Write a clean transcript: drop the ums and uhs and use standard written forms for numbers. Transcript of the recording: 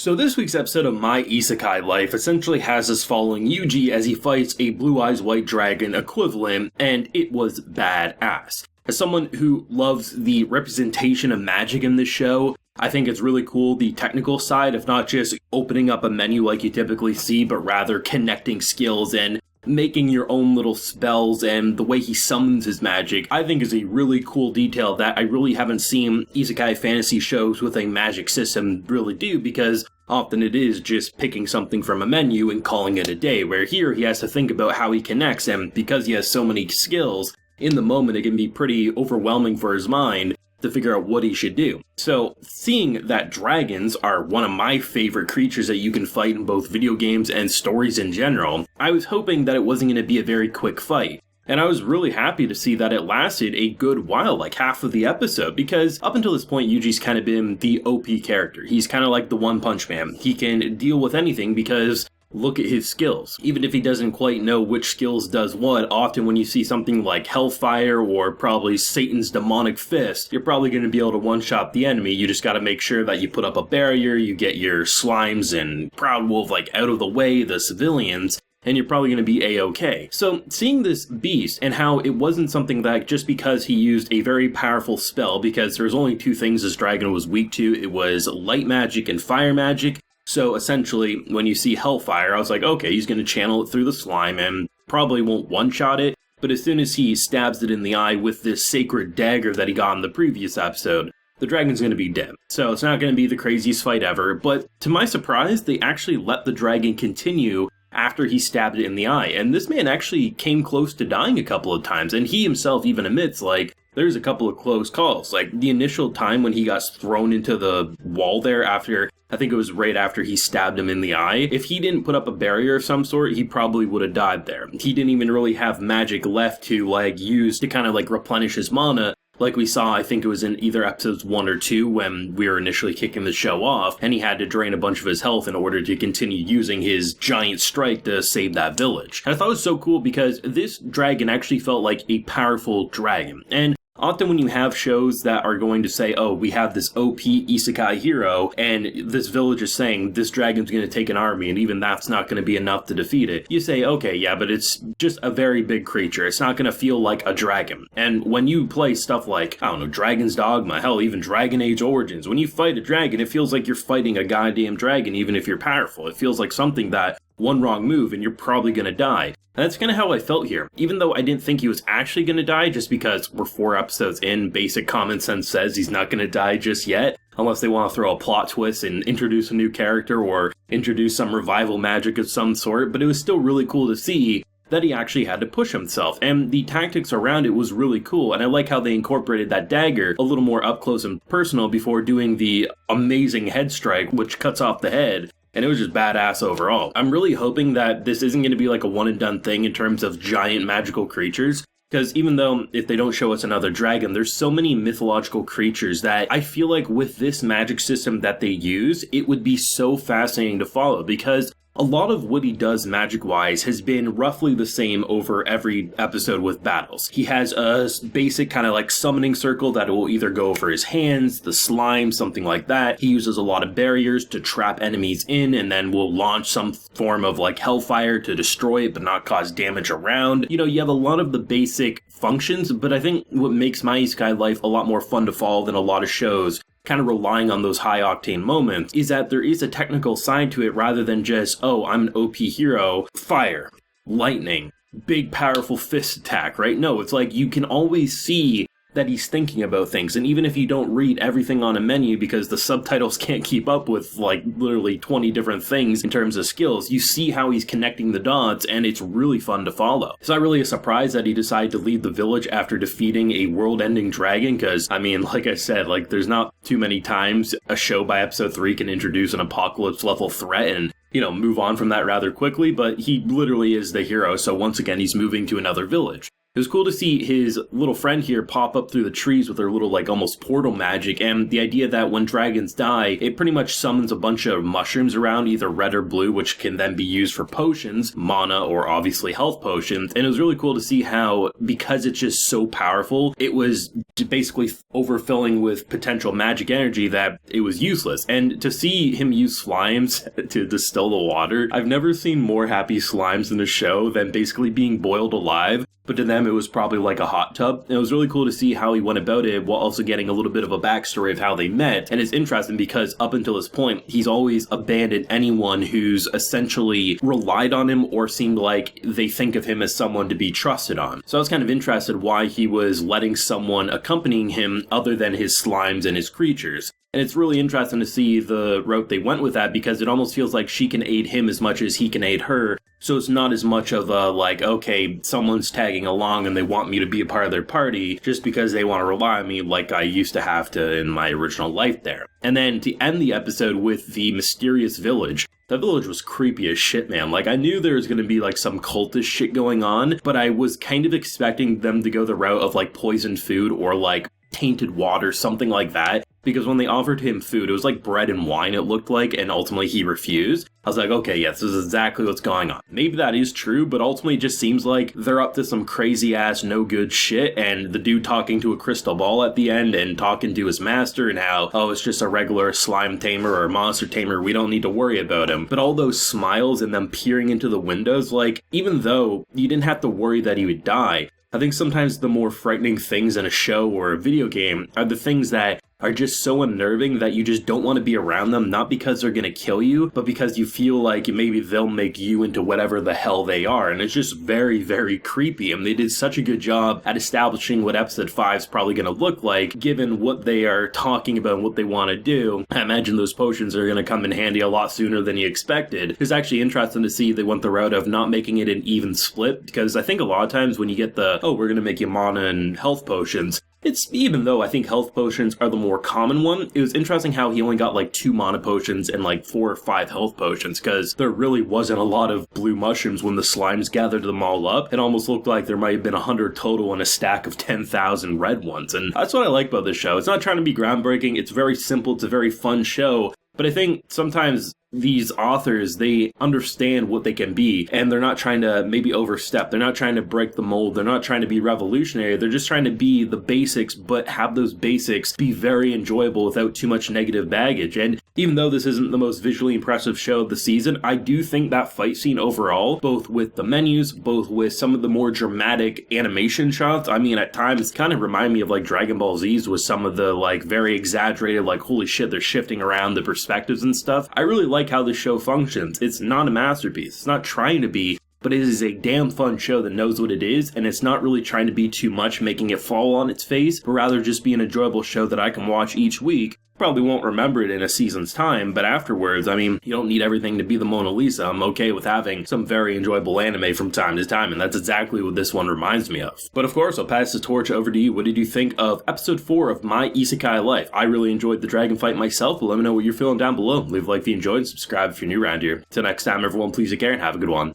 So this week's episode of My Isekai Life essentially has us following Yuji as he fights a Blue Eyes White Dragon equivalent, and it was badass. As someone who loves the representation of magic in this show, I think it's really cool the technical side of not just opening up a menu like you typically see, but rather connecting skills and making your own little spells, and the way he summons his magic, I think is a really cool detail that I really haven't seen isekai fantasy shows with a magic system really do, because often it is just picking something from a menu and calling it a day, where here he has to think about how he connects, and because he has so many skills, in the moment it can be pretty overwhelming for his mind to figure out what he should do. So, seeing that dragons are one of my favorite creatures that you can fight in both video games and stories in general, I was hoping that it wasn't going to be a very quick fight. And I was really happy to see that it lasted a good while, like half of the episode, because up until this point, Yuji's kind of been the OP character. He's kind of like the One Punch Man. He can deal with anything because look at his skills. Even if he doesn't quite know which skills does what, often when you see something like Hellfire or probably Satan's Demonic Fist, you're probably going to be able to one-shot the enemy. You just got to make sure that you put up a barrier, you get your Slimes and Proud Wolf out of the way, the civilians, and you're probably going to be A-okay. So seeing this beast and how it wasn't something that just because he used a very powerful spell, because there's only two things this dragon was weak to, it was light magic and fire magic. So essentially, when you see Hellfire, I was like, okay, he's going to channel it through the slime and probably won't one-shot it, but as soon as he stabs it in the eye with this sacred dagger that he got in the previous episode, the dragon's going to be dead. So it's not going to be the craziest fight ever, but to my surprise, they actually let the dragon continue after he stabbed it in the eye, and this man actually came close to dying a couple of times, and he himself even admits, there's a couple of close calls. The initial time when he got thrown into the wall there after, I think it was right after he stabbed him in the eye, if he didn't put up a barrier of some sort, he probably would have died there. He didn't even really have magic left to, use to kind of, replenish his mana, like we saw, I think it was in either episodes 1 or 2 when we were initially kicking the show off, and he had to drain a bunch of his health in order to continue using his giant strike to save that village. And I thought it was so cool because this dragon actually felt like a powerful dragon. And often when you have shows that are going to say, oh, we have this OP isekai hero, and this village is saying this dragon's going to take an army, and even that's not going to be enough to defeat it, you say, okay, yeah, but it's just a very big creature. It's not going to feel like a dragon. And when you play stuff like, Dragon's Dogma, hell, even Dragon Age Origins, when you fight a dragon, it feels like you're fighting a goddamn dragon, even if you're powerful. It feels like something that one wrong move and you're probably going to die. And that's kind of how I felt here. Even though I didn't think he was actually going to die, just because we're 4 episodes in, basic common sense says he's not going to die just yet, unless they want to throw a plot twist and introduce a new character or introduce some revival magic of some sort, but it was still really cool to see that he actually had to push himself, and the tactics around it was really cool, and I like how they incorporated that dagger a little more up close and personal before doing the amazing head strike, which cuts off the head. And it was just badass overall. I'm really hoping that this isn't going to be like a one and done thing in terms of giant magical creatures. Because even though if they don't show us another dragon, there's so many mythological creatures that I feel like with this magic system that they use, it would be so fascinating to follow. Because a lot of what he does magic-wise has been roughly the same over every episode with battles. He has a basic kind of summoning circle that will either go over his hands, the slime, something like that. He uses a lot of barriers to trap enemies in and then will launch some form of hellfire to destroy it but not cause damage around. You have a lot of the basic functions, but I think what makes My Isekai Life a lot more fun to follow than a lot of shows kind of relying on those high-octane moments, is that there is a technical side to it rather than just, oh, I'm an OP hero, fire, lightning, big powerful fist attack, right? No, it's you can always see that he's thinking about things, and even if you don't read everything on a menu because the subtitles can't keep up with literally 20 different things in terms of skills, you see how he's connecting the dots, and it's really fun to follow. It's not really a surprise that he decided to leave the village after defeating a world-ending dragon, because, like I said, there's not too many times a show by episode 3 can introduce an apocalypse-level threat and move on from that rather quickly, but he literally is the hero, so once again, he's moving to another village. It was cool to see his little friend here pop up through the trees with her little, like, almost portal magic, and the idea that when dragons die, it pretty much summons a bunch of mushrooms around, either red or blue, which can then be used for potions, mana, or obviously health potions. And it was really cool to see how, because it's just so powerful, it was basically overfilling with potential magic energy that it was useless. And to see him use slimes to distill the water, I've never seen more happy slimes in a show than basically being boiled alive. But to them, it was probably like a hot tub. And it was really cool to see how he went about it while also getting a little bit of a backstory of how they met. And it's interesting because up until this point, he's always abandoned anyone who's essentially relied on him or seemed like they think of him as someone to be trusted on. So I was kind of interested why he was letting someone accompanying him other than his slimes and his creatures. And it's really interesting to see the route they went with that because it almost feels like she can aid him as much as he can aid her. So it's not as much of a, like, okay, someone's tagging along and they want me to be a part of their party just because they want to rely on me like I used to have to in my original life there. And then to end the episode with the mysterious village. That village was creepy as shit, man. Like, I knew there was going to be, like, some cultist shit going on, but I was kind of expecting them to go the route of, like, poisoned food or, like, tainted water, something like that. Because when they offered him food, it was like bread and wine, it looked like, and ultimately he refused. I was like, okay, yes, this is exactly what's going on. Maybe that is true, but ultimately it just seems like they're up to some crazy-ass, no-good shit, and the dude talking to a crystal ball at the end and talking to his master and how, oh, it's just a regular slime tamer or monster tamer, we don't need to worry about him. But all those smiles and them peering into the windows, like, even though you didn't have to worry that he would die, I think sometimes the more frightening things in a show or a video game are the things that are just so unnerving that you just don't want to be around them, not because they're going to kill you, but because you feel like maybe they'll make you into whatever the hell they are. And it's just very, very creepy. And they did such a good job at establishing what episode 5 is probably going to look like, given what they are talking about and what they want to do. I imagine those potions are going to come in handy a lot sooner than you expected. It's actually interesting to see they went the route of not making it an even split, because I think a lot of times when you get the, oh, we're going to make you mana and health potions, it's, even though I think health potions are the more common one, it was interesting how he only got like 2 mana potions and like 4 or 5 health potions, because there really wasn't a lot of blue mushrooms when the slimes gathered them all up. It almost looked like there might have been 100 total and a stack of 10,000 red ones, and that's what I like about this show. It's not trying to be groundbreaking, it's very simple, it's a very fun show, but I think sometimes these authors, they understand what they can be, and they're not trying to maybe overstep. They're not trying to break the mold. They're not trying to be revolutionary. They're just trying to be the basics, but have those basics be very enjoyable without too much negative baggage. And even though this isn't the most visually impressive show of the season, I do think that fight scene overall, both with the menus, both with some of the more dramatic animation shots, I mean, at times kind of remind me of like Dragon Ball Z's with some of the like very exaggerated, like, holy shit, they're shifting around the perspectives and stuff. I really like how the show functions. It's not a masterpiece. It's not trying to be, but it is a damn fun show that knows what it is, and it's not really trying to be too much, making it fall on its face, but rather just be an enjoyable show that I can watch each week. Probably won't remember it in a season's time, but afterwards, I mean, you don't need everything to be the Mona Lisa. I'm okay with having some very enjoyable anime from time to time, and that's exactly what this one reminds me of. But of course, I'll pass the torch over to you. What did you think of episode 4 of My Isekai Life? I really enjoyed the dragon fight myself, but let me know what you're feeling down below. Leave a like if you enjoyed, subscribe if you're new around here. Till next time, everyone, please take care and have a good one.